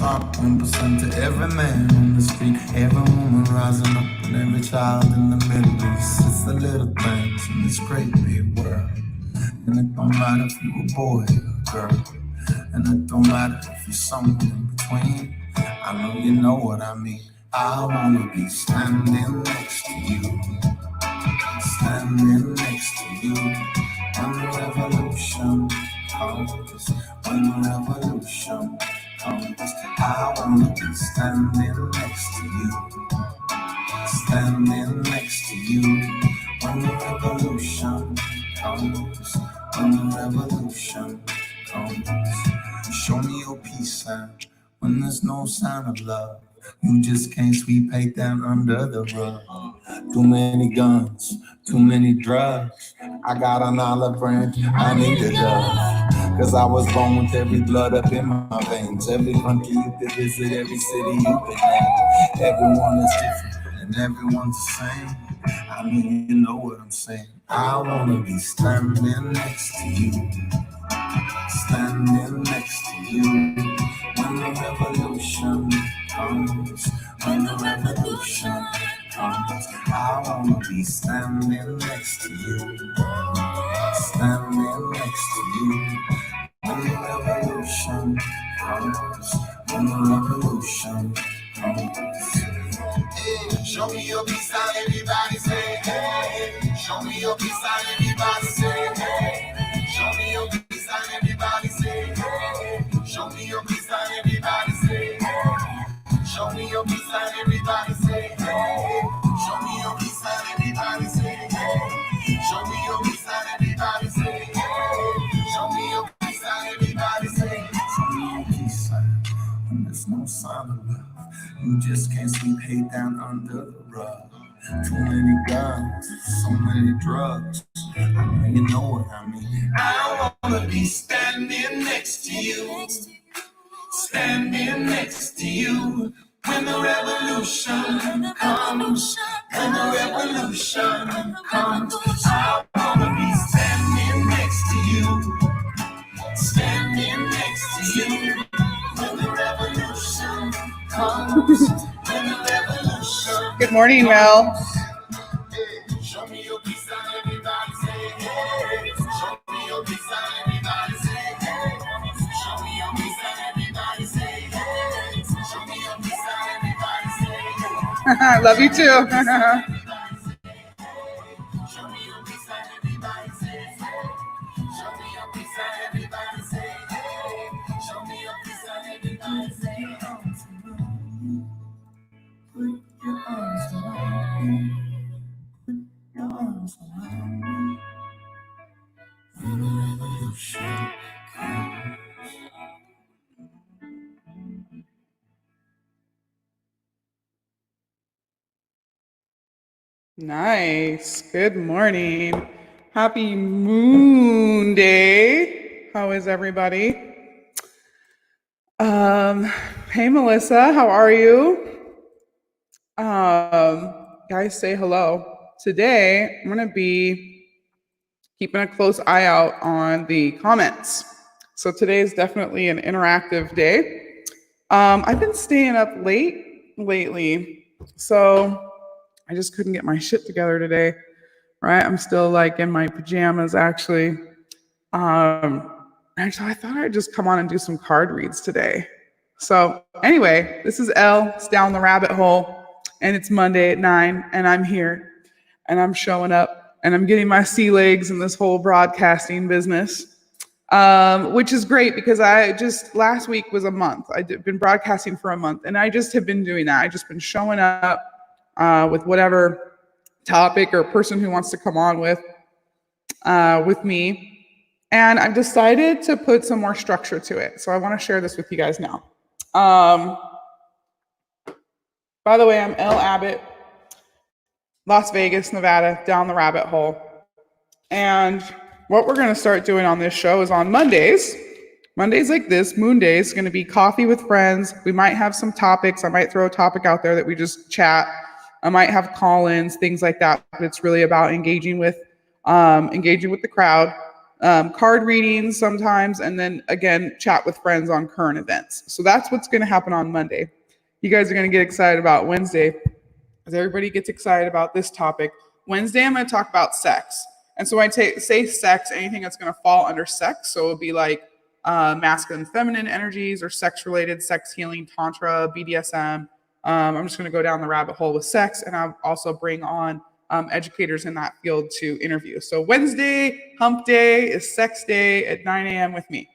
Top 1% to every man on the street, every woman rising up, and every child in the Middle East. It's the little things in this great big world. And it don't matter if you a boy or a girl. And it don't matter if you're somewhere in between. I know you know what I mean. I wanna be standing next to you. Standing next to you. When the revolution comes. When the revolution comes. I wanna be standing next to you. Standing next to you. When the revolution comes. When the revolution comes. Show me your peace sign when there's no sign of love. You just can't sweep hate down under the rug. Too many guns, too many drugs. I got an olive branch, I need a dove. Cause I was born with every blood up in my veins. Every country you could visit, every city you could name. Everyone is different and everyone's the same. I mean, you know what I'm saying. I wanna be standing next to you. Standing next to you. When the revolution comes. When the revolution comes. I wanna be standing next to you. Standing next to you. When the revolution comes. When the revolution comes. Show me your peace sign, everybody say hey. Show me your peace sign, everybody say hey. Show me your peace sign, everybody say hey. Show me your peace sign, everybody say hey. Show me your peace sign, everybody say hey. Show me your peace sign, everybody say hey. Show me your peace sign, everybody say hey. Show me your peace sign, everybody say hey. Show me your peace sign when there's no sign of love. You just can't sweep hate down under the rug. Too many guns, so many drugs. You know what I mean. I wanna be standing next to you. Standing next to you. When the revolution comes. When the revolution comes. I wanna be standing next to you. Standing next to you. When the revolution comes. When the revolution. Good morning, Mel. Show me your peace sign, everybody say hey. Show me your peace sign, everybody say hey. Show me your peace sign, everybody say hey. Show me your peace sign, everybody say hey. I love you too. Show me your peace sign, everybody say hey. Show me your peace sign, everybody say hey. Show me your peace sign, everybody say hey. Put your arms around me. Your arms around me. When the revolution comes. Nice. Good morning. Happy Moon Day. How is everybody? Hey Melissa, how are you? Guys, say hello. Today, I'm going to be keeping a close eye out on the comments. So today is definitely an interactive day. I've been staying up late lately, so I just couldn't get my shit together today, right? I'm still like in my pajamas, actually. Actually, I thought I'd just come on and do some card reads today. So anyway, this is Elle. It's Down the Rabbit Hole. And it's Monday at 9, and I'm here, and I'm showing up, and I'm getting my sea legs in this whole broadcasting business, which is great because last week was a month. I've been broadcasting for a month, and I just have been doing that. I've just been showing up with whatever topic or person who wants to come on with me, and I've decided to put some more structure to it. So I want to share this with you guys now. By the way, I'm Elle Abbott, Las Vegas, Nevada, Down the Rabbit Hole. And what we're going to start doing on this show is on Mondays like this, Moon Day, is going to be coffee with friends. We might have some topics. I might throw a topic out there that we just chat. I might have call-ins, things like that. But it's really about engaging with the crowd card readings sometimes, and then again, chat with friends on current events. So that's what's going to happen on Monday. You guys are going to get excited about Wednesday, as everybody gets excited about this topic. Wednesday, I'm going to talk about sex. And so when I say sex, anything that's going to fall under sex. So it would be like masculine, feminine energies, or sex-related, sex healing, tantra, BDSM. I'm just going to go down the rabbit hole with sex, and I'll also bring on educators in that field to interview. So Wednesday, hump day, is sex day at 9 a.m. with me.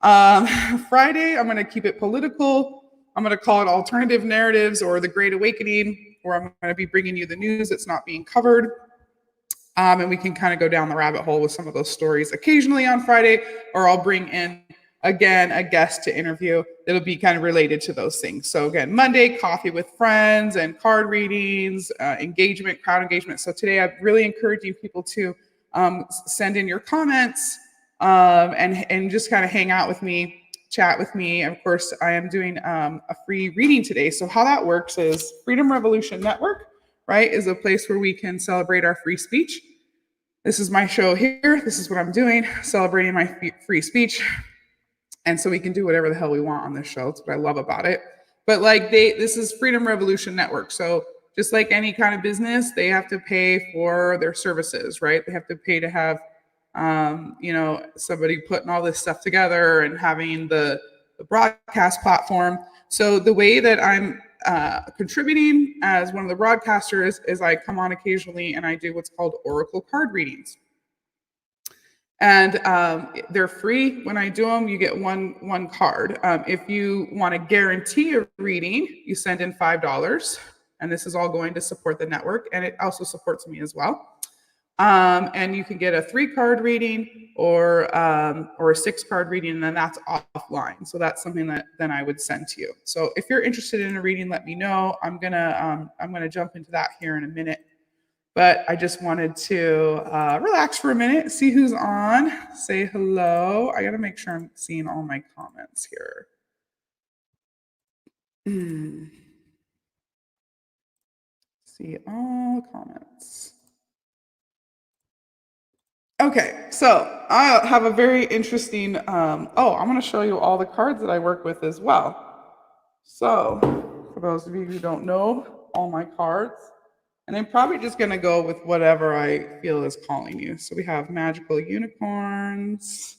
Friday, I'm going to keep it political. I'm going to call it alternative narratives or the Great Awakening, where I'm going to be bringing you the news that's not being covered. And we can kind of go down the rabbit hole with some of those stories occasionally on Friday, or I'll bring in, again, a guest to interview that'll be kind of related to those things. So again, Monday, coffee with friends and card readings, engagement, crowd engagement. So today I'm really encouraging people to send in your comments and just kind of hang out with me, chat with me. And of course, I am doing a free reading today. So how that works is Freedom Revolution Network, right, is a place where we can celebrate our free speech. This is my show here. This is what I'm doing, celebrating my free speech. And so we can do whatever the hell we want on this show. That's what I love about it. But like this is Freedom Revolution Network. So just like any kind of business, they have to pay for their services, right? They have to pay to have, somebody putting all this stuff together and having the broadcast platform. So the way that I'm contributing as one of the broadcasters is I come on occasionally and I do what's called Oracle card readings. And they're free. When I do them, you get one card. If you want to guarantee a reading, you send in $5. And this is all going to support the network. And it also supports me as well. And you can get a 3-card reading or a 6-card reading, and then that's offline. So that's something that then I would send to you. So if you're interested in a reading, let me know. I'm gonna jump into that here in a minute. But I just wanted to relax for a minute, see who's on, say hello. I gotta make sure I'm seeing all my comments here. See all comments. Okay, so I have a very interesting, I'm going to show you all the cards that I work with as well. So, for those of you who don't know, all my cards, and I'm probably just going to go with whatever I feel is calling you. So we have magical unicorns.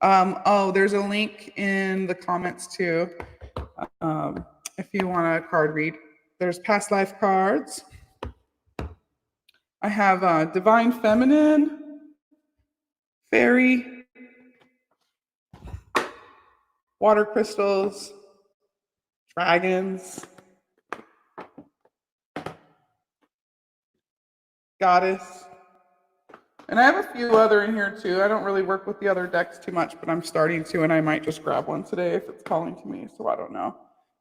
There's a link in the comments too, if you want a card read. There's past life cards. I have divine feminine, fairy, water crystals, dragons, goddess. And I have a few other in here too. I don't really work with the other decks too much, but I'm starting to, and I might just grab one today if it's calling to me, so I don't know.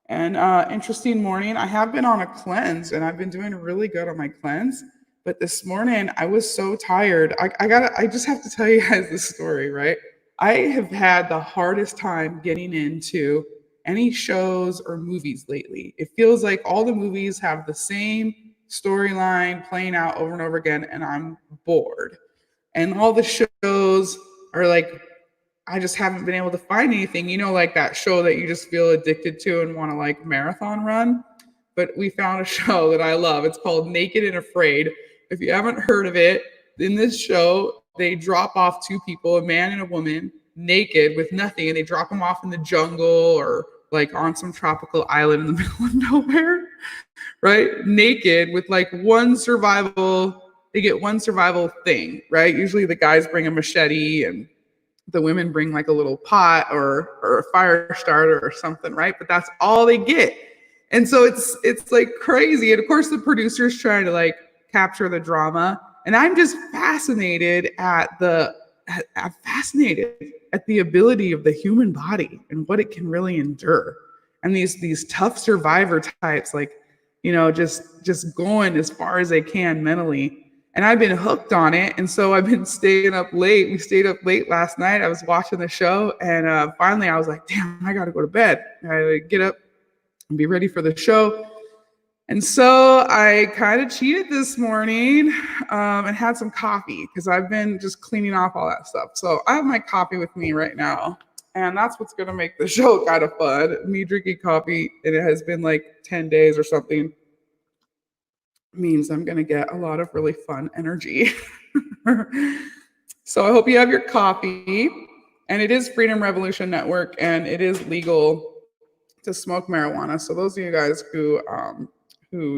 And interesting morning. I have been on a cleanse, and I've been doing really good on my cleanse. But this morning, I was so tired. I just have to tell you guys this story, right? I have had the hardest time getting into any shows or movies lately. It feels like all the movies have the same storyline playing out over and over again, and I'm bored. And all the shows are like, I just haven't been able to find anything, like that show that you just feel addicted to and want to like marathon run. But we found a show that I love. It's called Naked and Afraid. If you haven't heard of it, in this show, they drop off 2 people, a man and a woman, naked with nothing, and they drop them off in the jungle or like on some tropical island in the middle of nowhere, right? Naked with like they get one survival thing, right? Usually the guys bring a machete and the women bring like a little pot or a fire starter or something, right? But that's all they get. And so it's like crazy. And of course the producer's trying to like capture the drama. And I'm just fascinated at the ability of the human body and what it can really endure. And these tough survivor types, like, just going as far as they can mentally. And I've been hooked on it. And so I've been staying up late. We stayed up late last night. I was watching the show. And finally I was like, damn, I got to go to bed. I got to get up and be ready for the show. And so I kind of cheated this morning and had some coffee because I've been just cleaning off all that stuff. So I have my coffee with me right now. And that's what's going to make the show kind of fun. Me drinking coffee, and it has been like 10 days or something, means I'm going to get a lot of really fun energy. So I hope you have your coffee. And it is Freedom Revolution Network, and it is legal to smoke marijuana. So those of you guys who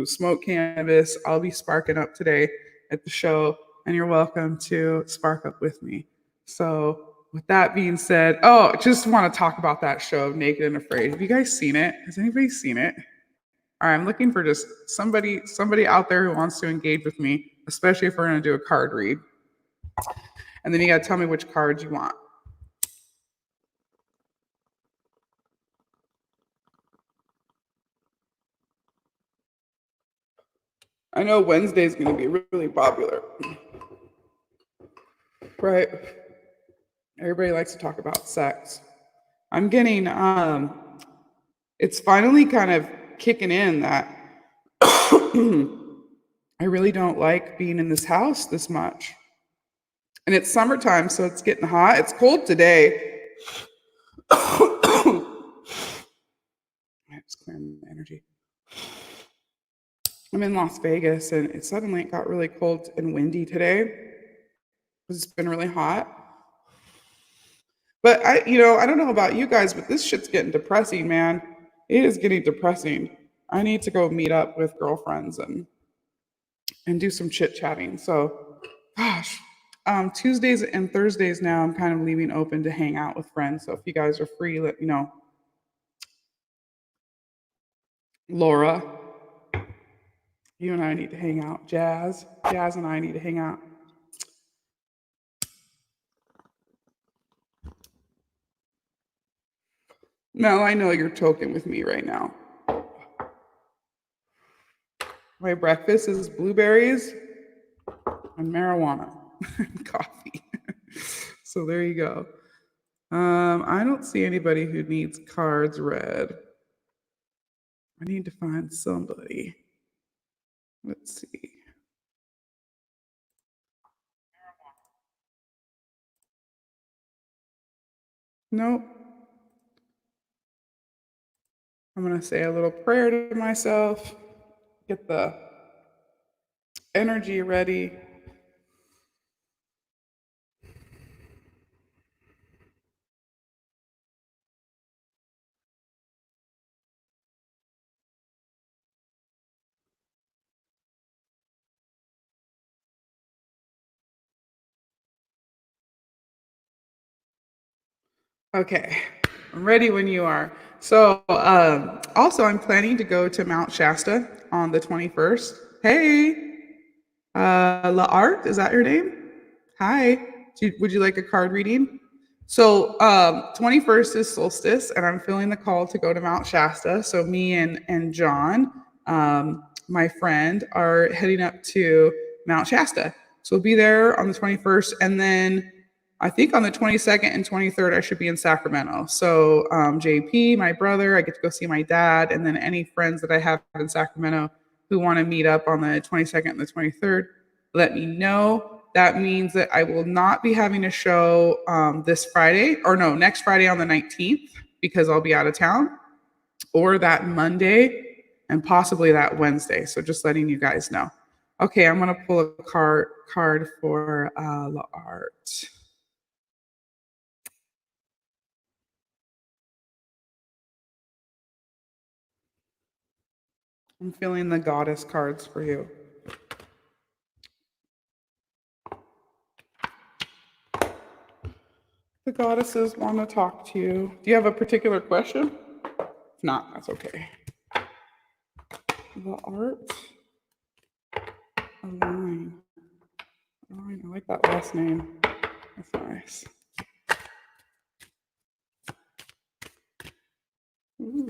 smoke cannabis, I'll be sparking up today at the show, and you're welcome to spark up with me. So with that being said, just want to talk about that show, Naked and Afraid. Have you guys seen it? Has anybody seen it? All right, I'm looking for just somebody out there who wants to engage with me, especially if we're going to do a card read. And then you got to tell me which cards you want. I know Wednesday's going to be really popular. Right? Everybody likes to talk about sex. I'm getting, it's finally kind of kicking in that I really don't like being in this house this much. And it's summertime, so it's getting hot. It's cold today. It's clearing the energy. I'm in Las Vegas, and it suddenly got really cold and windy today. It's been really hot. But I don't know about you guys, but this shit's getting depressing, man. It is getting depressing. I need to go meet up with girlfriends and do some chit chatting. So, gosh, Tuesdays and Thursdays now, I'm kind of leaving open to hang out with friends. So if you guys are free, let me know. Laura, you and I need to hang out. Jazz and I need to hang out. Mel, I know you're choking with me right now. My breakfast is blueberries and marijuana and coffee. So there you go. I don't see anybody who needs cards read. I need to find somebody. Let's see. Nope. I'm going to say a little prayer to myself, get the energy ready. Okay, I'm ready when you are. So, also, I'm planning to go to Mount Shasta on the 21st. Hey, La Art, is that your name? Hi. Would you like a card reading? So, 21st is solstice, and I'm feeling the call to go to Mount Shasta. So, me and John, my friend, are heading up to Mount Shasta. So, we'll be there on the 21st, and then I think on the 22nd and 23rd, I should be in Sacramento. So, JP, my brother, I get to go see my dad, and then any friends that I have in Sacramento who want to meet up on the 22nd and the 23rd, let me know. That means that I will not be having a show next Friday on the 19th, because I'll be out of town, or that Monday, and possibly that Wednesday. So just letting you guys know. Okay, I'm going to pull a card for La Art. I'm feeling the goddess cards for you. The goddesses want to talk to you. Do you have a particular question? If not, that's okay. The Art. Align. I like that last name. That's nice. Ooh.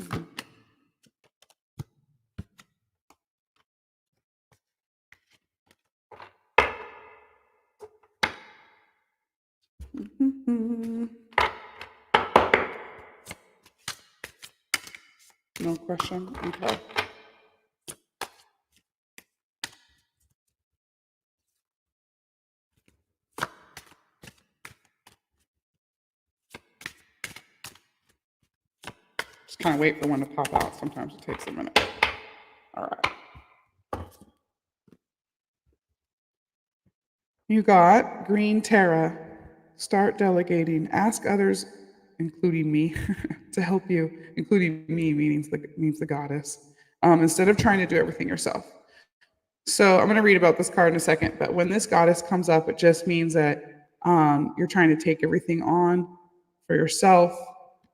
No question? Okay. kind of wait for one to pop out. Sometimes it takes a minute. All right. You got green Tara. Start delegating. Ask others, including me, to help you. Including me means the goddess. Instead of trying to do everything yourself. So I'm going to read about this card in a second. But when this goddess comes up, it just means that you're trying to take everything on for yourself.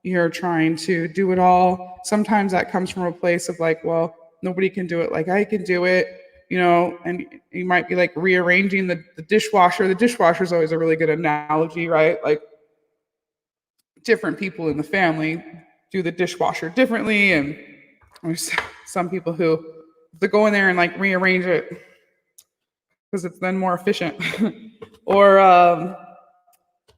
You're trying to do it all. Sometimes that comes from a place of like, well, nobody can do it like I can do it, and you might be like rearranging the dishwasher. The dishwasher is always a really good analogy, right? Like different people in the family do the dishwasher differently. And there's some people who they go in there and like rearrange it because it's then more efficient. Or a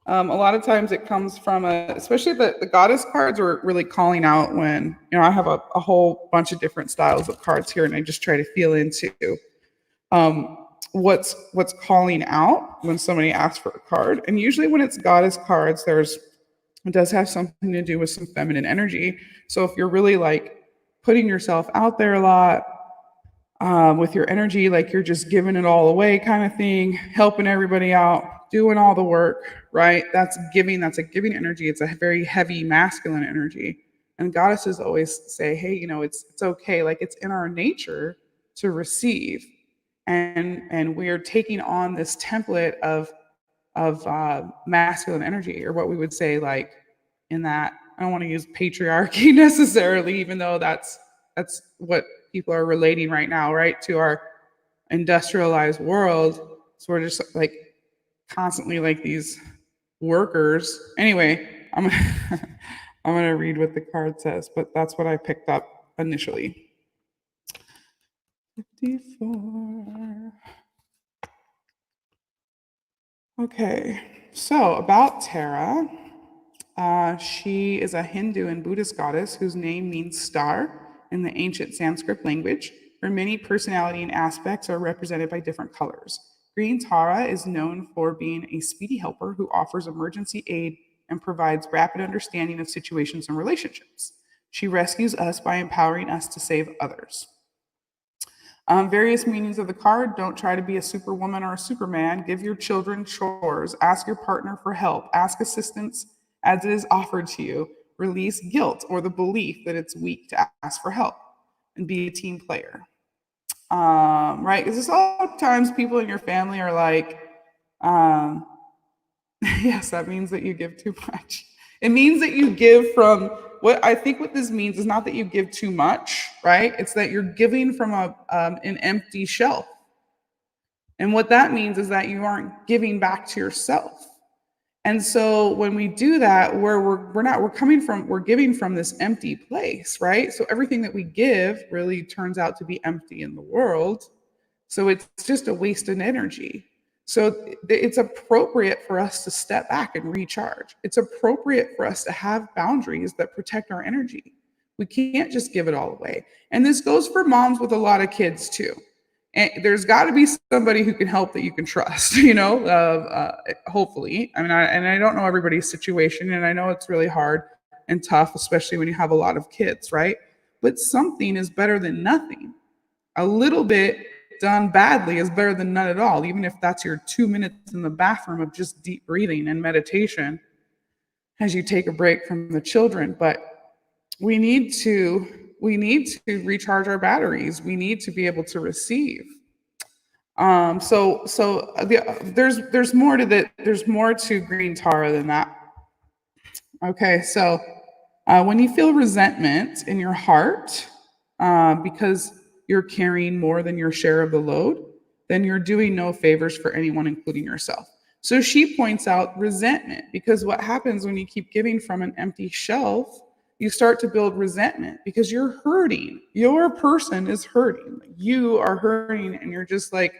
lot of times it comes from especially the goddess cards are really calling out when, I have a whole bunch of different styles of cards here, and I just try to feel into what's calling out when somebody asks for a card. And usually when it's goddess cards, it does have something to do with some feminine energy. So if you're really like putting yourself out there a lot, with your energy, like you're just giving it all away kind of thing, helping everybody out, doing all the work, right? That's giving. That's a giving energy. It's a very heavy masculine energy. And goddesses always say, hey, it's okay. Like it's in our nature to receive. And we're taking on this template of masculine energy, or what we would say like in that, I don't want to use patriarchy necessarily, even though that's what people are relating right now, right, to our industrialized world. So we're just like constantly like these workers. Anyway, I'm gonna read what the card says, but that's what I picked up initially. 54. Okay, so about Tara. She is a Hindu and Buddhist goddess whose name means star in the ancient Sanskrit language. Her many personality and aspects are represented by different colors. Green Tara is known for being a speedy helper who offers emergency aid and provides rapid understanding of situations and relationships. She rescues us by empowering us to save others. Various meanings of the card. Don't try to be a superwoman or a superman. Give your children chores. Ask your partner for help. Ask assistance as it is offered to you. Release guilt or the belief that it's weak to ask for help, and be a team player. Right? Because sometimes people in your family are like, yes, that means that you give too much. It means that you give from what this means is not that you give too much, right? It's that you're giving from an empty shelf. And what that means is that you aren't giving back to yourself. And so when we do that, we're giving from this empty place, right? So everything that we give really turns out to be empty in the world. So it's just a waste of energy. So it's appropriate for us to step back and recharge. It's appropriate for us to have boundaries that protect our energy. We can't just give it all away. And this goes for moms with a lot of kids too. And there's got to be somebody who can help that you can trust, hopefully. I mean, I don't know everybody's situation, and I know it's really hard and tough, especially when you have a lot of kids, right? But something is better than nothing. A little bit done badly is better than none at all, even if that's your 2 minutes in the bathroom of just deep breathing and meditation as you take a break from the children. But we need to recharge our batteries. We need to be able to receive. There's more to that. There's more to Green Tara than that. Okay, so when you feel resentment in your heart because you're carrying more than your share of the load, then you're doing no favors for anyone, including yourself. So she points out resentment, because what happens when you keep giving from an empty shelf, you start to build resentment because you're hurting. Your person is hurting. You are hurting, and you're just like,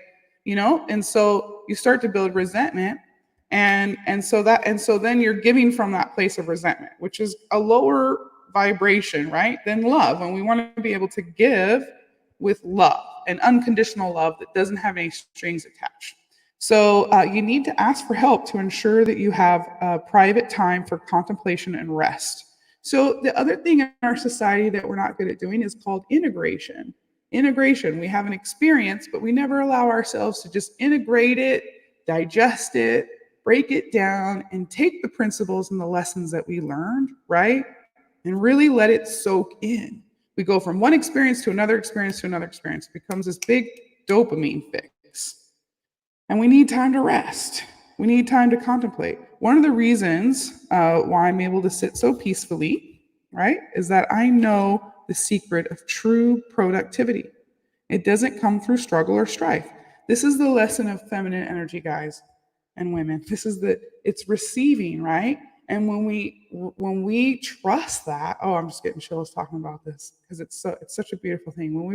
and so you start to build resentment. And so then you're giving from that place of resentment, which is a lower vibration, right, than love. And we want to be able to give with love and unconditional love that doesn't have any strings attached. So you need to ask for help to ensure that you have private time for contemplation and rest. So the other thing in our society that we're not good at doing is called integration. Integration, we have an experience, but we never allow ourselves to just integrate it, digest it, break it down, and take the principles and the lessons that we learned, right? And really let it soak in. We go from one experience to another experience to another experience. It becomes this big dopamine fix. And we need time to rest. We need time to contemplate. One of the reasons why I'm able to sit so peacefully, right, is that I know the secret of true productivity. It doesn't come through struggle or strife. This is the lesson of feminine energy, guys and women. It's receiving, right? And when we trust that, oh, I'm just getting chills talking about this because it's such a beautiful thing. When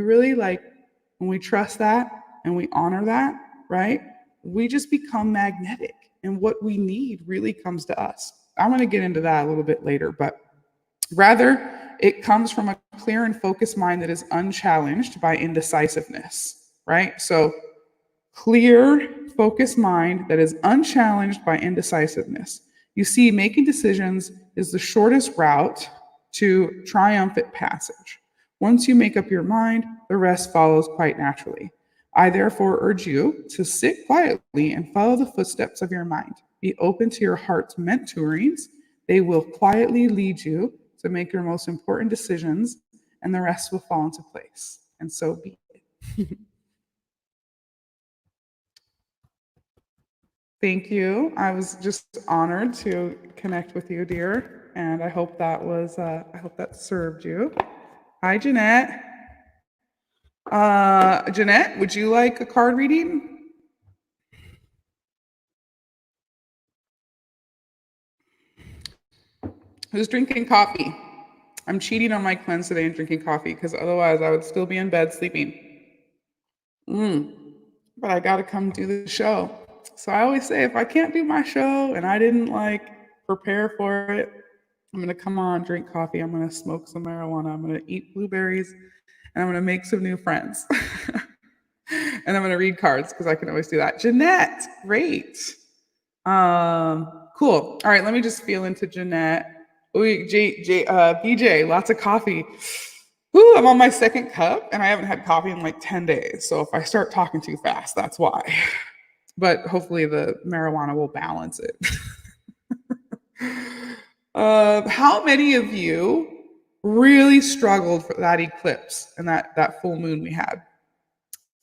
we trust that and we honor that, right? We just become magnetic, and what we need really comes to us. I'm going to get into that a little bit later, but rather it comes from a clear and focused mind that is unchallenged by indecisiveness, right? So clear, focused mind that is unchallenged by indecisiveness. You see, making decisions is the shortest route to triumphant passage. Once you make up your mind, the rest follows quite naturally. I therefore urge you to sit quietly and follow the footsteps of your mind. Be open to your heart's mentorings. They will quietly lead you to make your most important decisions, and the rest will fall into place. And so be it. Thank you. I was just honored to connect with you, dear, and I hope that served you. Hi, Jeanette. Jeanette, would you like a card reading? Who's drinking coffee? I'm cheating on my cleanse today and drinking coffee because otherwise I would still be in bed sleeping. But I got to come do the show. So I always say if I can't do my show and I didn't prepare for it, I'm going to come on, drink coffee. I'm going to smoke some marijuana. I'm going to eat blueberries and I'm going to make some new friends. And I'm going to read cards because I can always do that. Jeanette, great. Cool. All right, let me just feel into Jeanette. BJ, lots of coffee. Ooh, I'm on my second cup and I haven't had coffee in like 10 days. So if I start talking too fast, that's why. But hopefully the marijuana will balance it. How many of you really struggled for that eclipse and that full moon we had?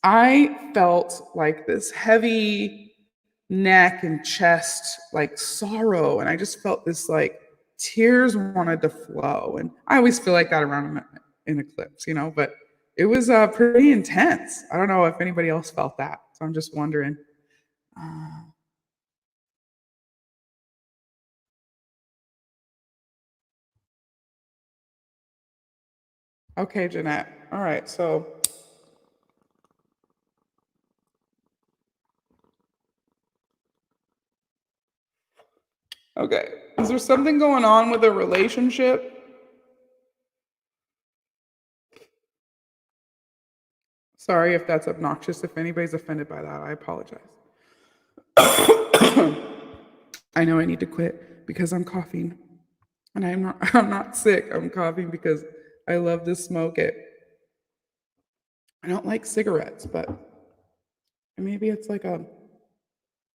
I felt like this heavy neck and chest, like sorrow. And I just felt this like tears wanted to flow. And I always feel like that around an eclipse, but it was pretty intense. I don't know if anybody else felt that. So I'm just wondering. Okay, Jeanette. All right. So okay. Is there something going on with a relationship? Sorry if that's obnoxious. If anybody's offended by that, I apologize. I know I need to quit because I'm coughing. And I'm not sick. I'm coughing because I love to smoke it. I don't like cigarettes, but maybe it's like a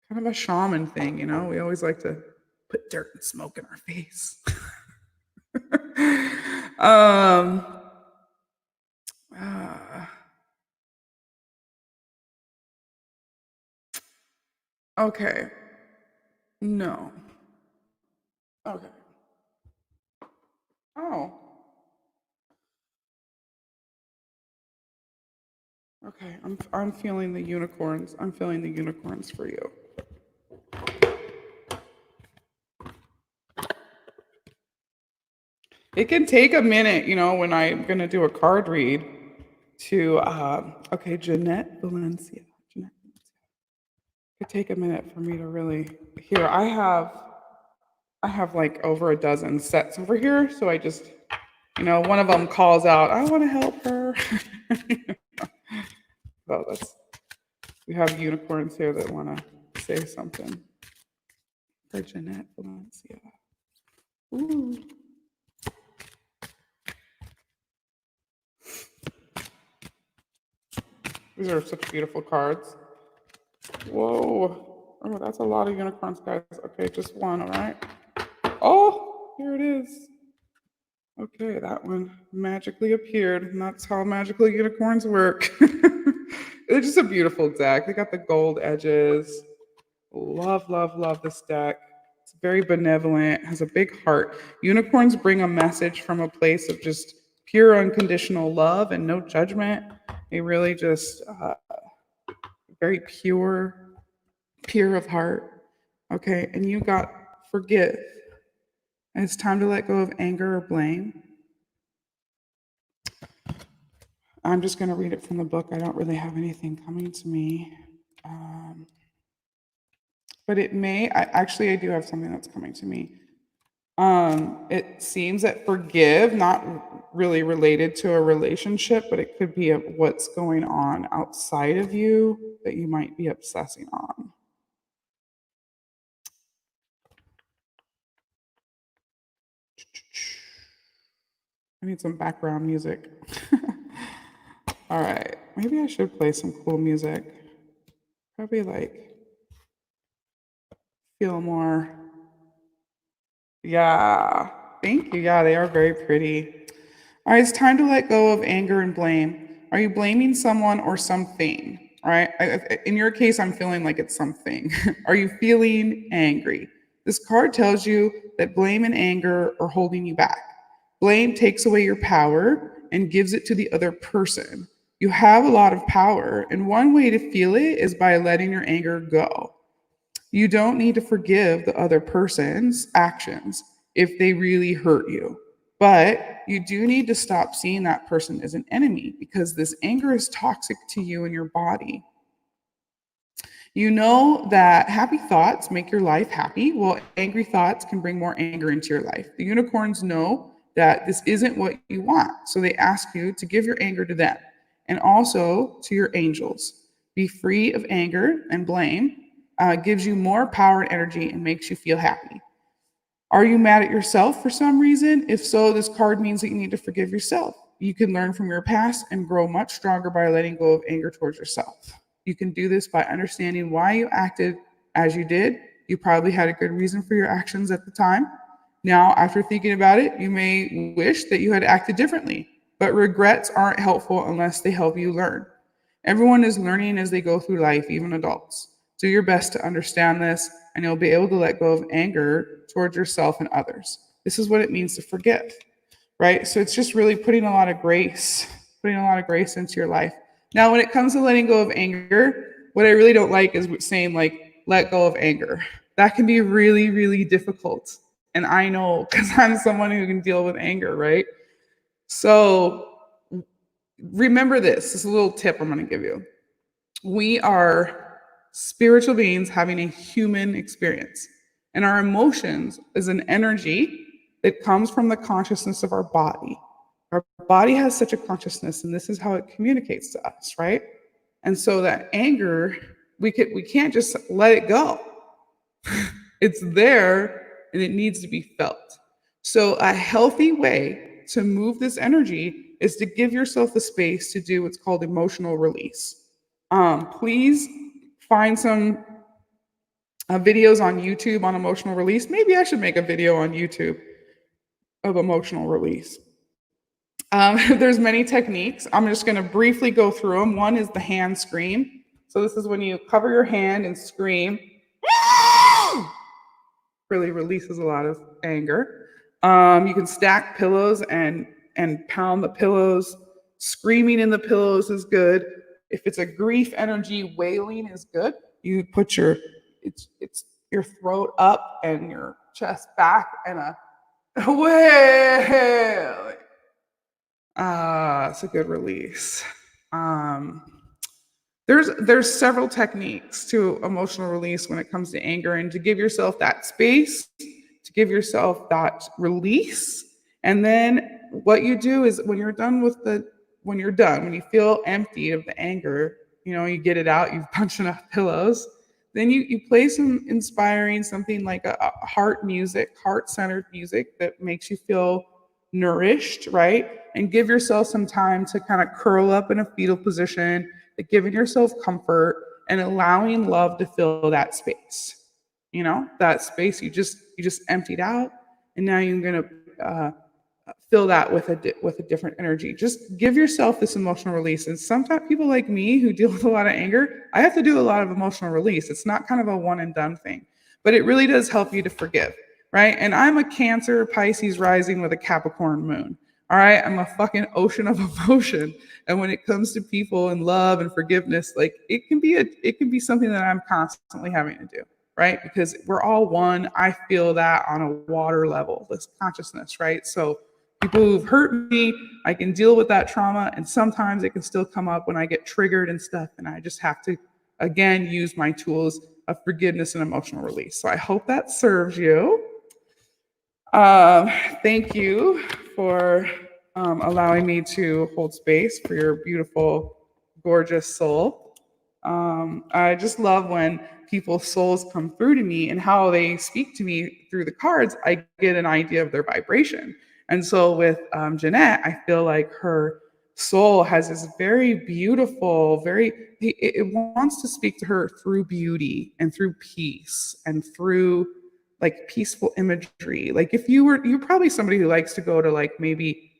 kind of a shaman thing, We always like to put dirt and smoke in our face. um okay. No. Okay. Oh. Okay. I'm feeling the unicorns. I'm feeling the unicorns for you. It can take a minute, when I'm gonna do a card read to okay, Jeanette Valencia. Jeanette Valencia. It could take a minute for me to really hear. I have like over a dozen sets over here, so I just one of them calls out, I want to help her. So we have unicorns here that want to say something. For Jeanette Valencia. Ooh. These are such beautiful cards. Whoa. Oh, that's a lot of unicorns, guys. Okay, just one, all right? Oh, here it is. Okay, that one magically appeared, and that's how magical unicorns work. It's just a beautiful deck. They got the gold edges. Love, love, love this deck. It's very benevolent, has a big heart. Unicorns bring a message from a place of just pure, unconditional love and no judgment. They really just very pure, pure of heart. Okay, and you got forgive. And it's time to let go of anger or blame. I'm just going to read it from the book. I don't really have anything coming to me. But it may, I do have something that's coming to me. It seems that forgive, not really related to a relationship, but it could be what's going on outside of you that you might be obsessing on. I need some background music. All right, maybe I should play some cool music. Probably like feel more. Yeah, thank you. Yeah, they are very pretty. All right, it's time to let go of anger and blame. Are you blaming someone or something? All right, in your case, I'm feeling like it's something. Are you feeling angry? This card tells you that blame and anger are holding you back. Blame takes away your power and gives it to the other person. You have a lot of power, and one way to feel it is by letting your anger go. You don't need to forgive the other person's actions if they really hurt you. But you do need to stop seeing that person as an enemy because this anger is toxic to you and your body. You know that happy thoughts make your life happy. Well, angry thoughts can bring more anger into your life. The unicorns know that this isn't what you want. So they ask you to give your anger to them and also to your angels. Be free of anger and blame, gives you more power and energy and makes you feel happy. Are you mad at yourself for some reason? If so, this card means that you need to forgive yourself. You can learn from your past and grow much stronger by letting go of anger towards yourself. You can do this by understanding why you acted as you did. You probably had a good reason for your actions at the time. Now, after thinking about it, you may wish that you had acted differently, but regrets aren't helpful unless they help you learn. Everyone is learning as they go through life, even adults. Do your best to understand this, and you'll be able to let go of anger towards yourself and others. This is what it means to forgive, right? So it's just really putting a lot of grace into your life. Now, when it comes to letting go of anger, what I really don't like is saying, like, let go of anger. That can be really, really difficult. And I know because I'm someone who can deal with anger, right? So remember this. This is a little tip I'm going to give you. We are spiritual beings having a human experience. And our emotions is an energy that comes from the consciousness of our body. Our body has such a consciousness, and this is how it communicates to us, right? And so that anger, we can't just let it go. It's there and it needs to be felt. So a healthy way to move this energy is to give yourself the space to do what's called emotional release. Please find some videos on YouTube on emotional release. Maybe I should make a video on YouTube of emotional release. There's many techniques. I'm just going to briefly go through them. One is the hand scream. So this is when you cover your hand and scream. Really releases a lot of anger. You can stack pillows and pound the pillows. Screaming in the pillows is good. If it's a grief energy, wailing is good. You put your your throat up and your chest back and a wail. It's a good release. There's several techniques to emotional release when it comes to anger, and to give yourself that space, to give yourself that release. And then what you do is when you're done, when you feel empty of the anger, you get it out, you've punched enough pillows, then you play some inspiring, something like a heart-centered music that makes you feel nourished, right? and give yourself some time to kind of curl up in a fetal position, giving yourself comfort and allowing love to fill that space. You know, that space you just emptied out, and now you're gonna uh, fill that with with a different energy. Just give yourself this emotional release. And sometimes people like me who deal with a lot of anger, I have to do a lot of emotional release. It's not kind of a one and done thing, but it really does help you to forgive, right? And I'm a Cancer Pisces rising with a Capricorn moon. All right, I'm a fucking ocean of emotion, and when it comes to people and love and forgiveness, like it can be something that I'm constantly having to do, right? Because we're all one. I feel that on a water level, this consciousness, right? So people who've hurt me, I can deal with that trauma, and sometimes it can still come up when I get triggered and stuff, and I just have to again use my tools of forgiveness and emotional release. So I hope that serves you. Thank you for allowing me to hold space for your beautiful, gorgeous soul. I just love when people's souls come through to me and how they speak to me through the cards. I get an idea of their vibration. And so with Jeanette, I feel like her soul has this very beautiful, it wants to speak to her through beauty and through peace and through like peaceful imagery. Like if you're probably somebody who likes to go to like maybe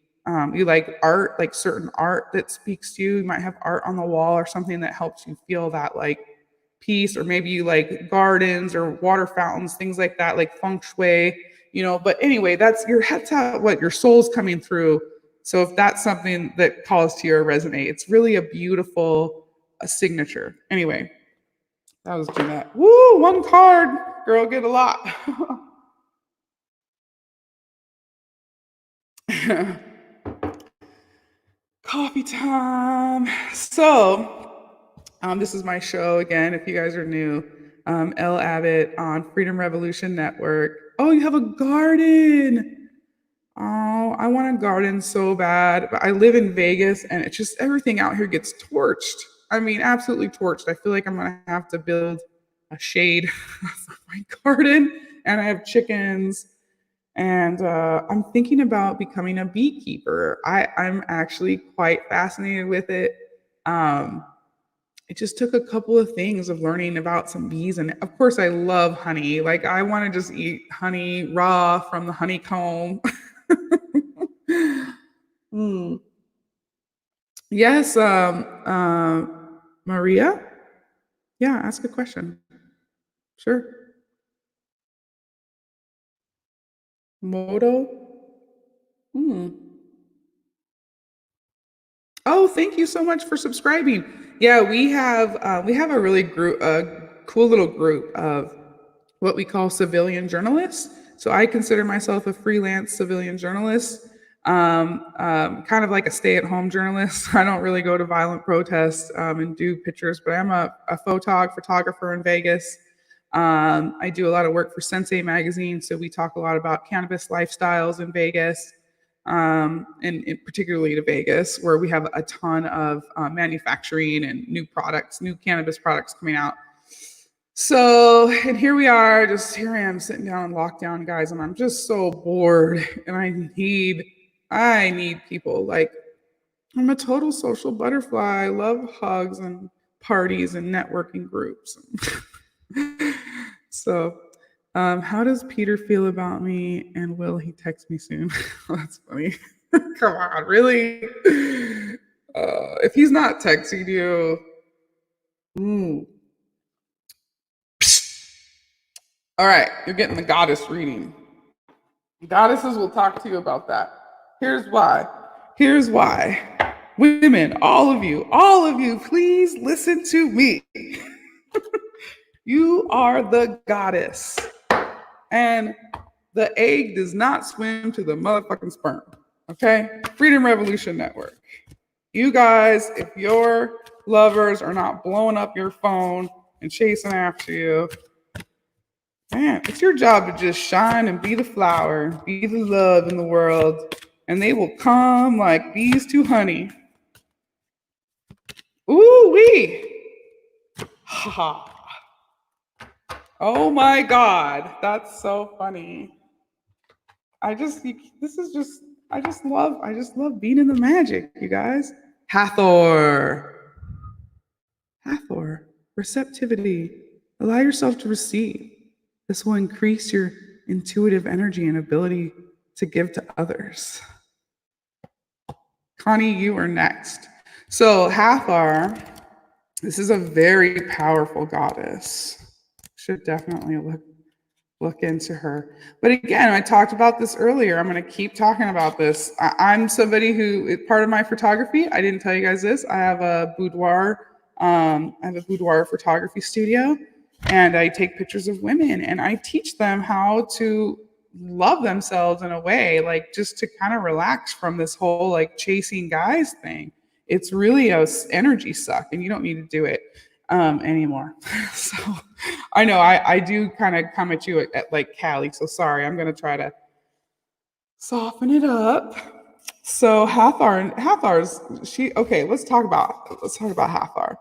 you like art, like certain art that speaks to you. You might have art on the wall or something that helps you feel that like peace, or maybe you like gardens or water fountains, things like that, like feng shui, you know. But anyway, that's how what your soul's coming through. So if that's something that calls to your resonate, it's really a beautiful signature. Anyway, that was Jeanette. Woo, one card. Girl, get a lot. Coffee time. So, this is my show again. If you guys are new, Elle Abbott on Freedom Revolution Network. Oh, you have a garden. Oh, I want a garden so bad. But I live in Vegas, and it's just everything out here gets torched. I mean, absolutely torched. I feel like I'm gonna have to build a shade for my garden, and I have chickens. And I'm thinking about becoming a beekeeper. I'm actually quite fascinated with it. Um, it just took a couple of things of learning about some bees. And of course, I love honey. Like, I want to just eat honey raw from the honeycomb. Mm. Yes, Maria? Yeah, ask a question. Sure. Moto? Hmm. Oh, thank you so much for subscribing. Yeah, we have a really cool little group of what we call civilian journalists. So I consider myself a freelance civilian journalist, kind of like a stay-at-home journalist. I don't really go to violent protests and do pictures, but I'm a photographer in Vegas. I do a lot of work for Sensei magazine, so we talk a lot about cannabis lifestyles in Vegas, and particularly to Vegas, where we have a ton of manufacturing and new products, new cannabis products coming out. So, and here we are, just here I am sitting down in lockdown, guys, and I'm just so bored, and I need people. Like, I'm a total social butterfly. I love hugs and parties and networking groups. So, how does Peter feel about me, and will he text me soon? That's funny. Come on, really? If he's not texting you, mm. All right, you're getting the goddess reading. Goddesses will talk to you about that. Here's why. Here's why. Women, all of you, please listen to me. You are the goddess. And the egg does not swim to the motherfucking sperm. Okay? Freedom Revolution Network. You guys, if your lovers are not blowing up your phone and chasing after you, man, it's your job to just shine and be the flower, be the love in the world, and they will come like bees to honey. Ooh wee! Ha ha! Oh my God, that's so funny. This is just I just love being in the magic, you guys. Hathor. Hathor. Receptivity. Allow yourself to receive. This will increase your intuitive energy and ability to give to others. Connie, you are next. So, Hathor, this is a very powerful goddess. Should definitely look into her. But again, I talked about this earlier. I'm going to keep talking about this. I'm somebody who, part of my photography, I didn't tell you guys this. I have a boudoir. I have a boudoir photography studio, and I take pictures of women, and I teach them how to love themselves in a way, like just to kind of relax from this whole like chasing guys thing. It's really a energy suck, and you don't need to do it anymore. So I know I do kind of come at you at like Callie. So sorry, I'm gonna try to soften it up. So Hathor's she okay. Let's talk about Hathor.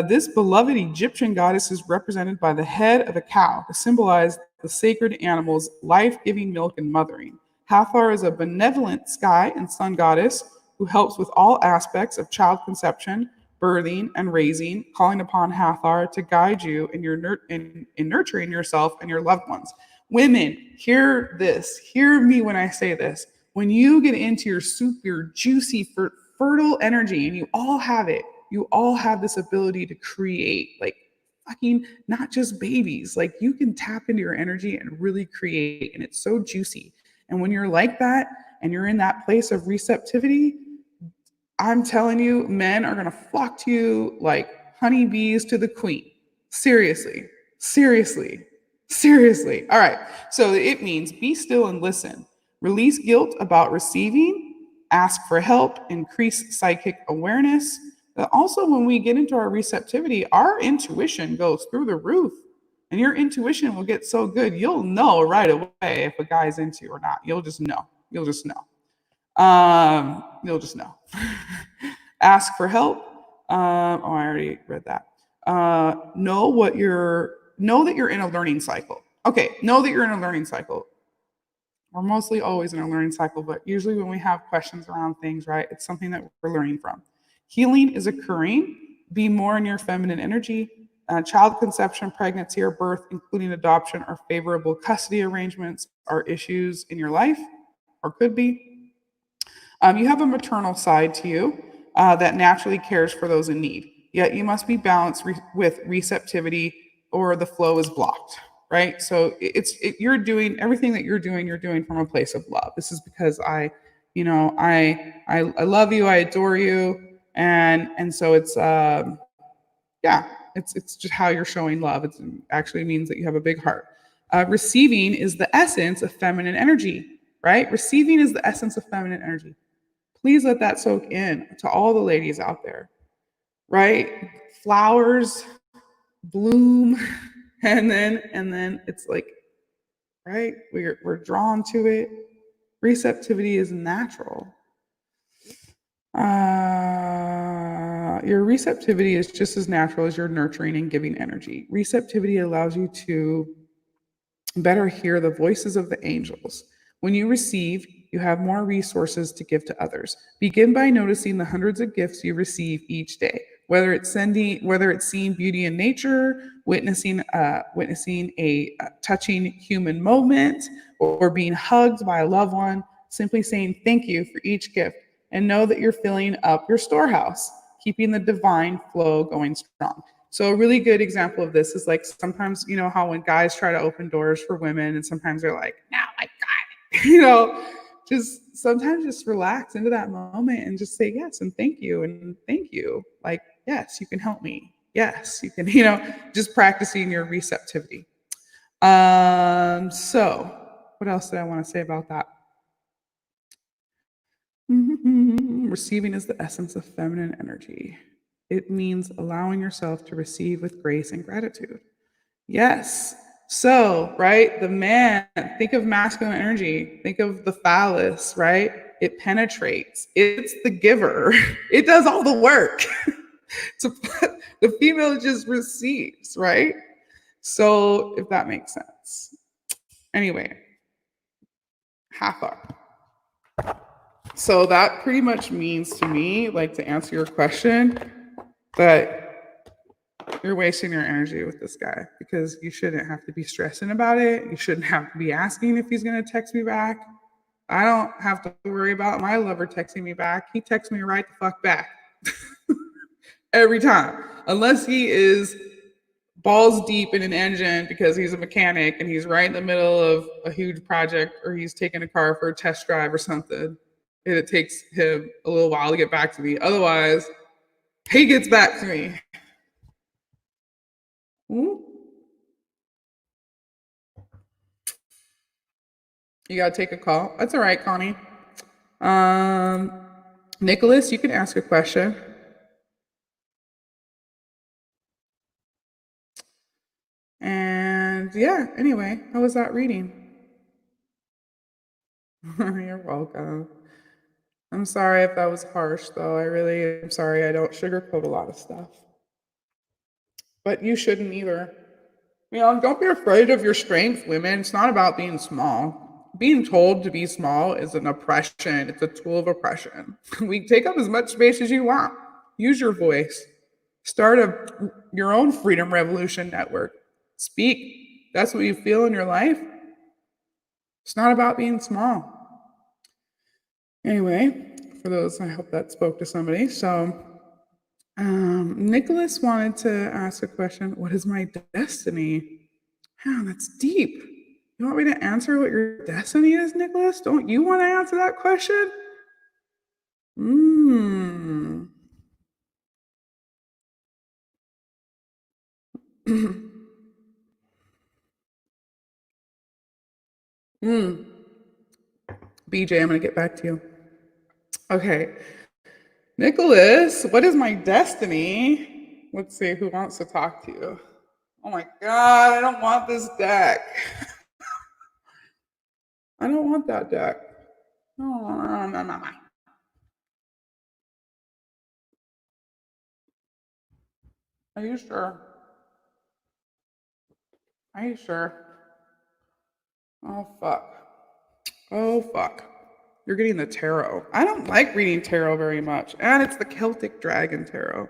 This beloved Egyptian goddess is represented by the head of a cow to symbolize the sacred animal's life-giving milk and mothering. Hathor is a benevolent sky and sun goddess who helps with all aspects of child conception, birthing, and raising, calling upon Hathor to guide you in in nurturing yourself and your loved ones. Women, hear this. Hear me when I say this. When you get into your super juicy, fertile energy, and you all have it, you all have this ability to create, like fucking not just babies. Like you can tap into your energy and really create, and it's so juicy. And when you're like that and you're in that place of receptivity, I'm telling you, men are going to flock to you like honeybees to the queen. Seriously, seriously, seriously. All right. So it means be still and listen. Release guilt about receiving, ask for help, increase psychic awareness. But also, when we get into our receptivity, our intuition goes through the roof. And your intuition will get so good, you'll know right away if a guy's into you or not. You'll just know. You'll just know. You'll just know. Ask for help. Oh, I already read that. Know that you're in a learning cycle. Okay, know that you're in a learning cycle. We're mostly always in a learning cycle, but usually when we have questions around things, right, it's something that we're learning from. Healing is occurring. Be more in your feminine energy. Child conception, pregnancy, or birth, including adoption or favorable custody arrangements, are issues in your life or could be. You have a maternal side to you that naturally cares for those in need. Yet you must be balanced with receptivity, or the flow is blocked. Right. So you're doing everything that you're doing from a place of love. This is because I love you, I adore you, and so it's yeah, it's just how you're showing love. It actually means that you have a big heart. Receiving is the essence of feminine energy. Right. Receiving is the essence of feminine energy. Please let that soak in to all the ladies out there, right? Flowers bloom, and then it's like, right? We're drawn to it. Receptivity is natural. Your receptivity is just as natural as your nurturing and giving energy. Receptivity allows you to better hear the voices of the angels. When you receive, you have more resources to give to others. Begin by noticing the hundreds of gifts you receive each day. Whether it's seeing beauty in nature, witnessing a touching human moment, or being hugged by a loved one, simply saying thank you for each gift, and know that you're filling up your storehouse, keeping the divine flow going strong. So a really good example of this is like sometimes, you know, how when guys try to open doors for women and sometimes they're like, no, I got it. Just sometimes just relax into that moment and just say yes and thank you and thank you. Like, yes, you can help me. Yes, you can, just practicing your receptivity. So what else did I want to say about that? Receiving is the essence of feminine energy. It means allowing yourself to receive with grace and gratitude. Yes. So, right, the man, think of masculine energy, think of the phallus, right? It penetrates, it's the giver, it does all the work. The female just receives, right? So, if that makes sense. Anyway, Hathor. So that pretty much means to me, like to answer your question, that you're wasting your energy with this guy because you shouldn't have to be stressing about it. You shouldn't have to be asking if he's going to text me back. I don't have to worry about my lover texting me back. He texts me right the fuck back every time, unless he is balls deep in an engine because he's a mechanic and he's right in the middle of a huge project or he's taking a car for a test drive or something. And it takes him a little while to get back to me. Otherwise, he gets back to me. Hmm? You gotta take a call. That's all right, Connie. Um, Nicholas, you can ask a question. And yeah, anyway, how was that reading? You're welcome. I'm sorry if that was harsh, though. I really am sorry. I don't sugarcoat a lot of stuff. But you shouldn't either. Don't be afraid of your strength, women. It's not about being small. Being told to be small is an oppression. It's a tool of oppression. We take up as much space as you want. Use your voice. Start your own freedom revolution network. Speak. That's what you feel in your life. It's not about being small. Anyway, for those, I hope that spoke to somebody. So, Nicholas wanted to ask a question. What is my destiny? Oh, that's deep. You want me to answer what your destiny is, Nicholas? Don't you want to answer that question? Hmm. Hmm. BJ, I'm going to get back to you. Okay. Nicholas, what is my destiny? Let's see who wants to talk to you. Oh my God, I don't want this deck. I don't want that deck. Oh, no. Are you sure? Are you sure? Oh, fuck. Oh, fuck. You're getting the tarot. I don't like reading tarot very much. And it's the Celtic Dragon Tarot.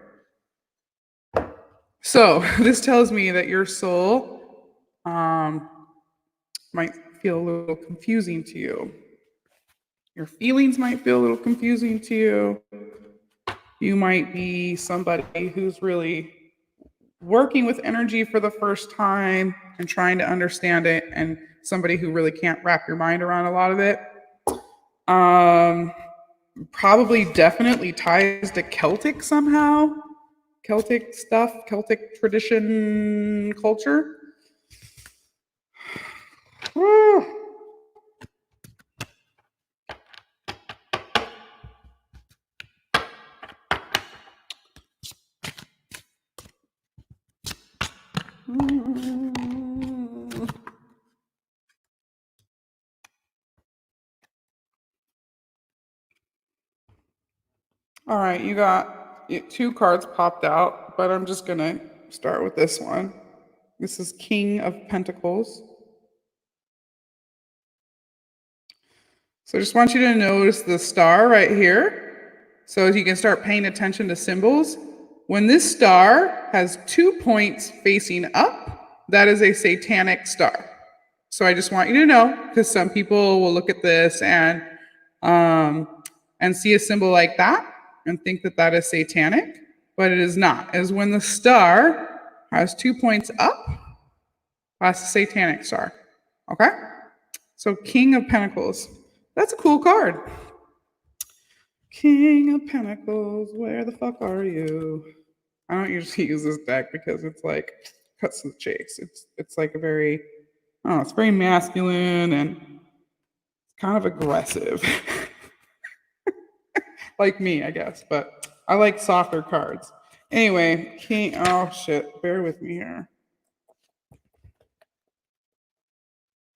So this tells me that your soul um, might feel a little confusing to you. Your feelings might feel a little confusing to you. You might be somebody who's really working with energy for the first time and trying to understand it, and somebody who really can't wrap your mind around a lot of it. Probably definitely ties to Celtic somehow. Celtic stuff, Celtic tradition, culture. Woo. All right, you got two cards popped out, but I'm just gonna start with this one. This is King of Pentacles. So I just want you to notice the star right here. So you can start paying attention to symbols. When this star has 2 points facing up, that is a satanic star. So I just want you to know, because some people will look at this and see a symbol like that and think that that is satanic, but it is not. Is when the star has 2 points up, that's a satanic star. Okay? So King of Pentacles. That's a cool card. King of Pentacles, where the fuck are you? I don't usually use this deck because it's like cuts to the chase. It's like a very, I don't know, it's very masculine and kind of aggressive. Like me, I guess, but I like softer cards. Anyway, King, oh shit, bear with me here.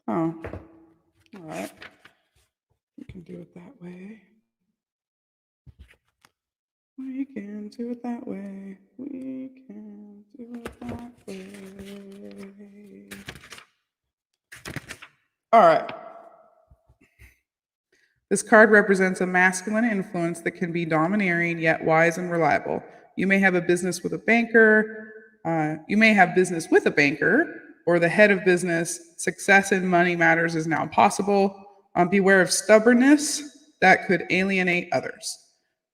Oh, all right. We can do it that way. We can do it that way. We can do it that way. All right. This card represents a masculine influence that can be domineering yet wise and reliable. You may have a business with a banker. You may have business with a banker or the head of business. Success in money matters is now possible. Beware of stubbornness that could alienate others.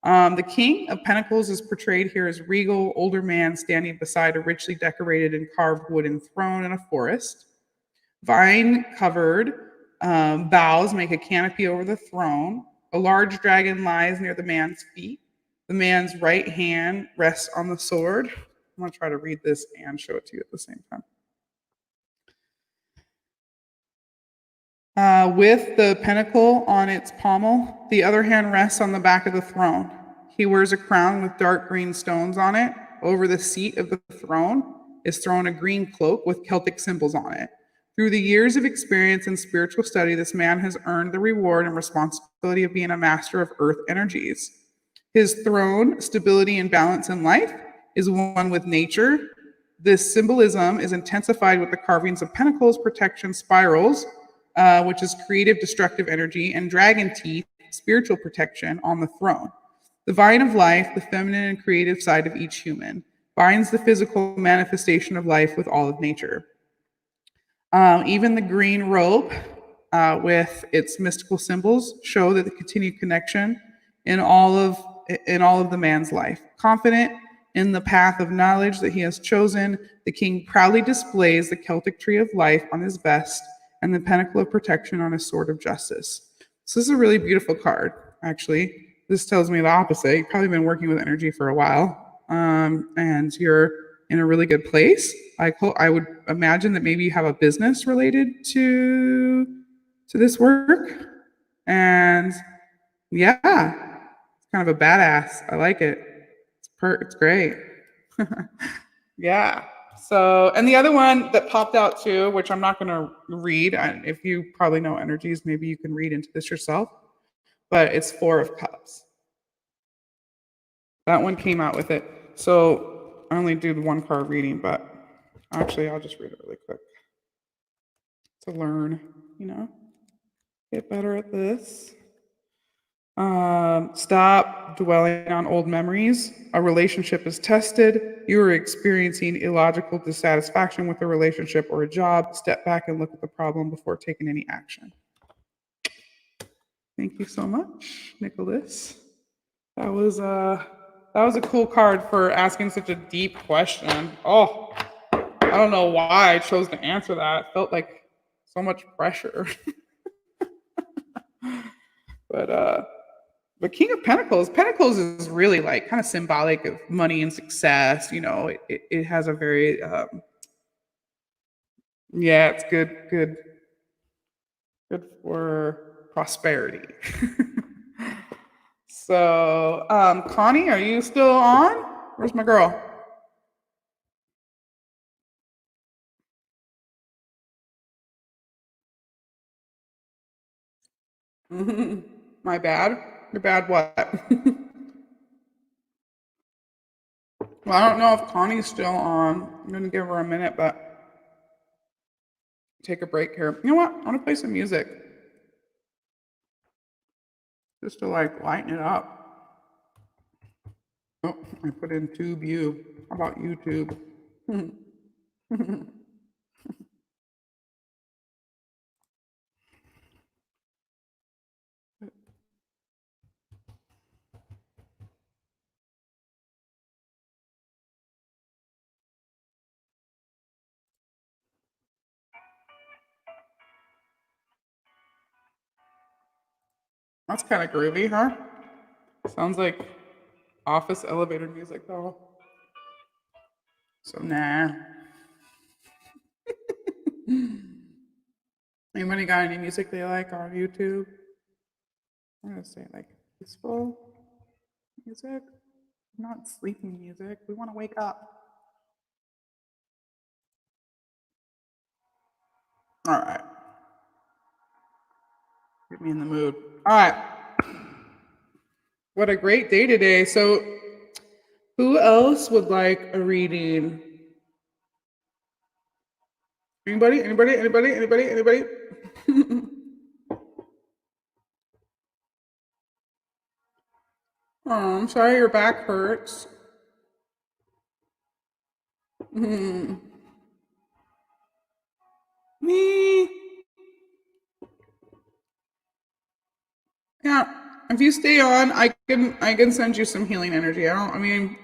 The King of Pentacles is portrayed here as regal, older man standing beside a richly decorated and carved wooden throne in a forest. Vine covered boughs make a canopy over the throne. A large dragon lies near the man's feet. The man's right hand rests on the sword. I'm going to try to read this and show it to you at the same time. With the pentacle on its pommel, the other hand rests on the back of the throne. He wears a crown with dark green stones on it. Over the seat of the throne is thrown a green cloak with Celtic symbols on it. Through the years of experience in spiritual study, this man has earned the reward and responsibility of being a master of earth energies. His throne, stability, and balance in life is one with nature. This symbolism is intensified with the carvings of pentacles, protection, spirals, which is creative, destructive energy, and dragon teeth, spiritual protection on the throne. The vine of life, the feminine and creative side of each human, binds the physical manifestation of life with all of nature. Even the green robe with its mystical symbols show that the continued connection in all of the man's life. Confident in the path of knowledge that he has chosen, the king proudly displays the Celtic tree of life on his vest and the pentacle of protection on his sword of justice. So this is a really beautiful card, actually. This tells me the opposite. You've probably been working with energy for a while, and you're in a really good place. I would imagine that maybe you have a business related to this work, and yeah, it's kind of a badass. I like it. It's great. Yeah. So, and the other one that popped out too, which I'm not going to read, if you probably know energies, maybe you can read into this yourself, but it's Four of Cups. That one came out with it. So I only do the one card reading, but actually I'll just read it really quick to learn, get better at this. Stop dwelling on old memories. A relationship is tested. You are experiencing illogical dissatisfaction with a relationship or a job. Step back and look at the problem before taking any action. Thank you so much, Nicholas. That was a cool card for asking such a deep question. Oh, I don't know why I chose to answer that. It felt like so much pressure. But King of Pentacles is really like kind of symbolic of money and success. It has a very, it's good for prosperity. So, Connie, are you still on? Where's my girl? My bad. Your bad what? Well, I don't know if Connie's still on. I'm going to give her a minute, but take a break here. You know what? I want to play some music. Just to like lighten it up. Oh, I put in Tube U. How about YouTube? That's kind of groovy, huh? Sounds like office elevator music, though. So, nah. Anybody got any music they like on YouTube? I'm going to say like peaceful music, not sleeping music. We want to wake up. All right. Get me in the mood. All right. What a great day today. So, who else would like a reading? Anybody? Oh, I'm sorry your back hurts. Mm. Me. Yeah. If you stay on, I can send you some healing energy. I mean,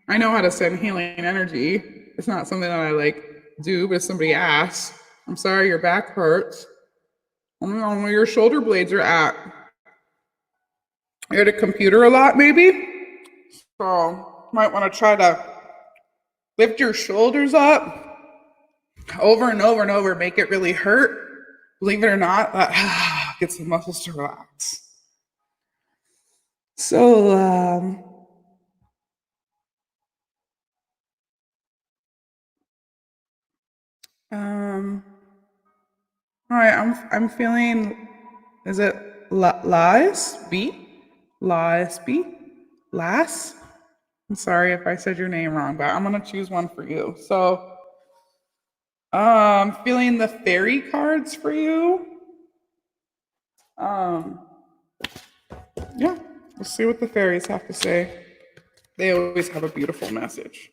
I know how to send healing energy. It's not something that I like do, but if somebody asks, I'm sorry your back hurts. I don't know where your shoulder blades are at. You're at a computer a lot, maybe? So might want to try to lift your shoulders up over and over and over, make it really hurt. Believe it or not, that gets the muscles to relax. So, um, all right, I'm feeling. Is it Lies B? Lies B? Lass? I'm sorry if I said your name wrong, but I'm gonna choose one for you. So, feeling the fairy cards for you. Um, yeah, we'll see what the fairies have to say. They always have a beautiful message.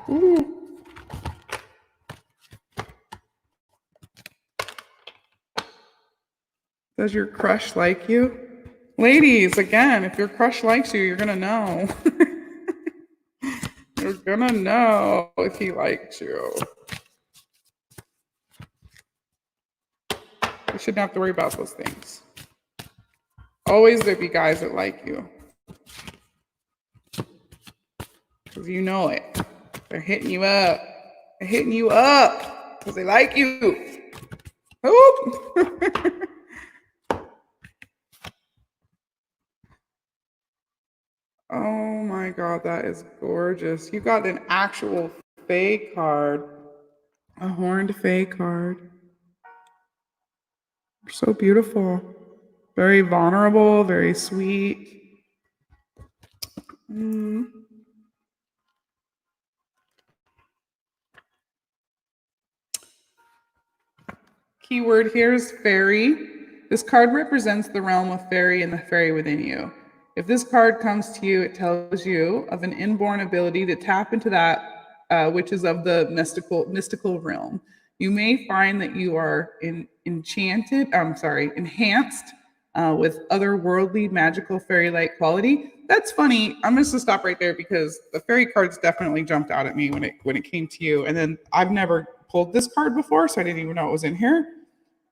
Ooh. Does your crush like you? Ladies, again, if your crush likes you, you're gonna know. You're gonna know if he likes you. You shouldn't have to worry about those things. Always there be guys that like you. Because you know it. They're hitting you up. They're hitting you up because they like you. Oop. Oh my god, that is gorgeous. You got an actual fae card. A horned fae card. So beautiful. Very vulnerable, very sweet. Mm. Keyword here is fairy. This card represents the realm of fairy and the fairy within you. If this card comes to you, it tells you of an inborn ability to tap into that which is of the mystical realm. You may find that you are enhanced with otherworldly, magical, fairy-like quality. That's funny. I'm just gonna stop right there because the fairy cards definitely jumped out at me when it came to you. And then I've never pulled this card before, so I didn't even know it was in here.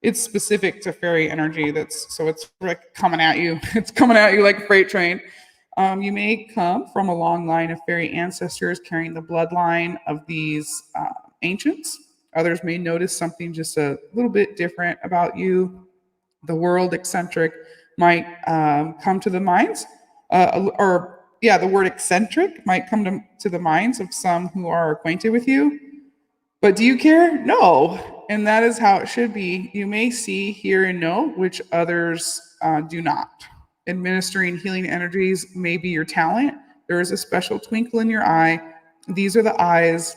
It's specific to fairy energy. It's like coming at you. It's coming at you like a freight train. You may come from a long line of fairy ancestors carrying the bloodline of these ancients. Others may notice something just a little bit different about you. The world eccentric might come to the minds, the word eccentric might come to the minds of some who are acquainted with you. But do you care? No. And that is how it should be. You may see, hear, and know, which others do not. Administering healing energies may be your talent. There is a special twinkle in your eye. These are the eyes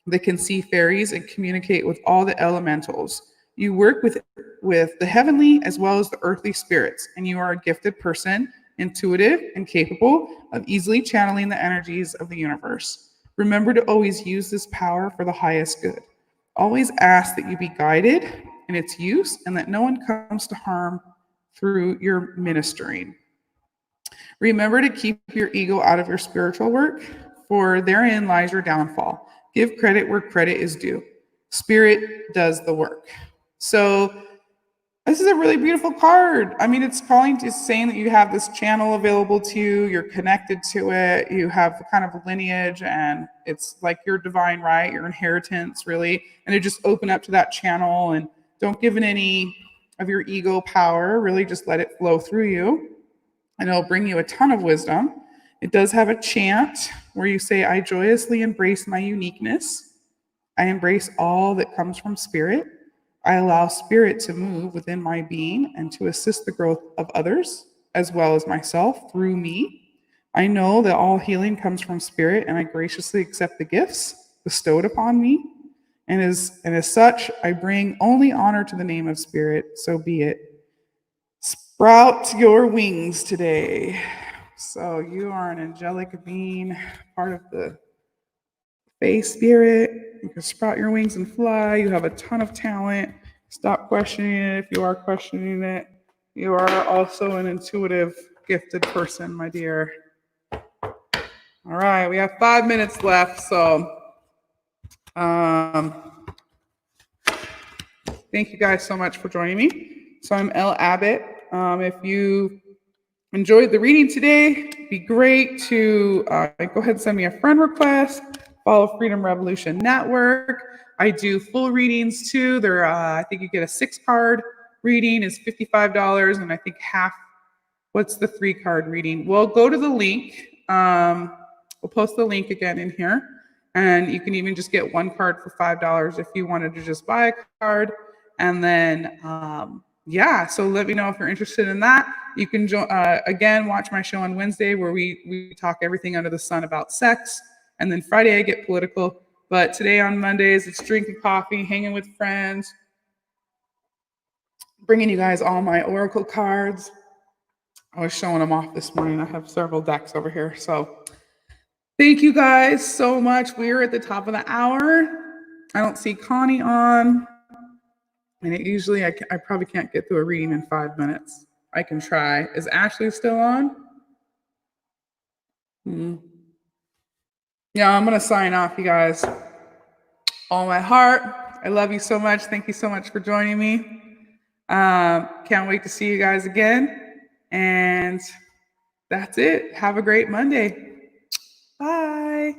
that can see fairies and communicate with all the elementals. You work with the heavenly as well as the earthly spirits, and you are a gifted person, intuitive and capable of easily channeling the energies of the universe. Remember to always use this power for the highest good. Always ask that you be guided in its use and that no one comes to harm through your ministering. Remember to keep your ego out of your spiritual work, for therein lies your downfall. Give credit where credit is due. Spirit does the work. So this is a really beautiful card. I mean, it's saying that you have this channel available to you, you're connected to it, you have kind of a lineage, and it's like your divine right, your inheritance, really. And it just open up to that channel and don't give it any of your ego power. Really just let it flow through you. And it'll bring you a ton of wisdom. It does have a chant where you say, I joyously embrace my uniqueness. I embrace all that comes from spirit. I allow spirit to move within my being and to assist the growth of others as well as myself through me. I know that all healing comes from spirit and I graciously accept the gifts. bestowed upon me. And as such, I bring only honor to the name of Spirit, so be it. Sprout your wings today. So you are an angelic being, part of the Fae Spirit. You can sprout your wings and fly. You have a ton of talent. Stop questioning it if you are questioning it. You are also an intuitive, gifted person, my dear. All right, we have 5 minutes left, so thank you guys so much for joining me. So I'm Elle Abbott. If you enjoyed the reading today, it'd be great to go ahead and send me a friend request. Follow Freedom Revolution Network. I do full readings too. They're I think you get a 6-card reading is $55, and I think half. What's the 3-card reading? Well, go to the link. We'll post the link again in here, and you can even just get 1 card for $5 if you wanted to just buy a card. And then yeah, so let me know if you're interested in that. You can again watch my show on Wednesday where we talk everything under the sun about sex, and then Friday I get political. But today on Mondays it's drinking coffee, hanging with friends, bringing you guys all my oracle cards. I was showing them off this morning. I have several decks over here. So thank you guys so much. We're at the top of the hour. I don't see Connie on. And it usually, I probably can't get through a reading in 5 minutes. I can try. Is Ashley still on? Yeah, I'm going to sign off, you guys. All my heart. I love you so much. Thank you so much for joining me. Can't wait to see you guys again. And that's it. Have a great Monday. Bye.